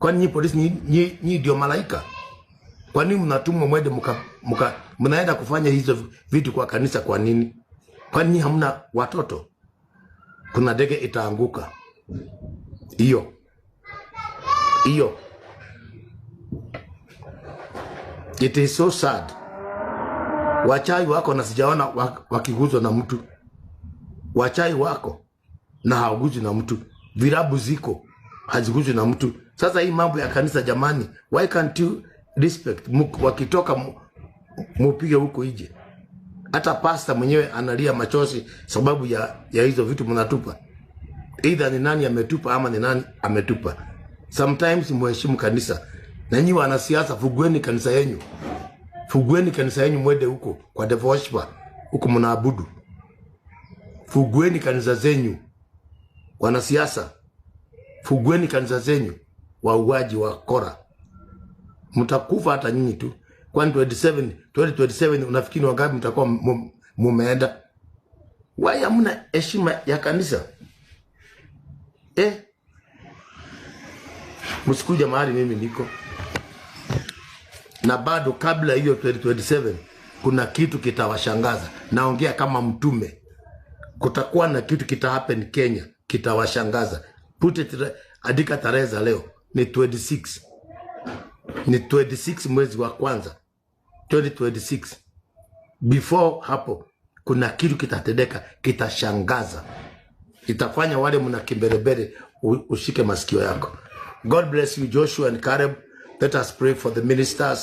Kwani nyinyi polisi nyinyi ndio malaika? Kwa nini mnatumwa mwende mnaenda kufanya hizo vitu kwa kanisa kwa nini? Kwa nini hamna watoto? Kuna ndege itaanguka. Hiyo. It is so sad. Wachai wako na sijaona wakiguzwa na mtu. Wachai wako na hawaguzwi na mtu. Virabu ziko haziguzwi na mtu. Sasa hii mambo ya kanisa jamani, why can't you respect? Wakitoka mupige huko nje. Hata pastor mwenyewe analia machozi sababu ya hizo vitu mnatupa. Either ni nani ametupa ama ni nani ametupa. Sometimes muheshimu kanisa. Na nyinyi wanasiasa, fugueni kanisa yenu. Fugueni kanisa yenu mwende huko kwa devil worshiper. Huko mnaabudu. Fugueni kanisa zenyu. Wanasiasa, fugueni kanisa zenyu. Wauaji wa kora. Mtakufa hata nyinyi tu. Kwani 2027 unafikiri wangapi mtakuwa mumeenda? Why hamna heshima ya kanisa? Msikuja mahali mimi niko. Na bado kabla hiyo 2027 kuna kitu kitawashangaza. Naongea kama mtume. Kutakuwa na kitu kita happen Kenya kitawashangaza. Andika tarehe za leo ni 26. Ni 26 mwezi wa kwanza 2026. Before hapo kuna kitu kitatendeka kitashangaza. Itafanya wale mna kimberebere ushike masikio yako. God bless you Joshua and Caleb. Let us pray for the ministers.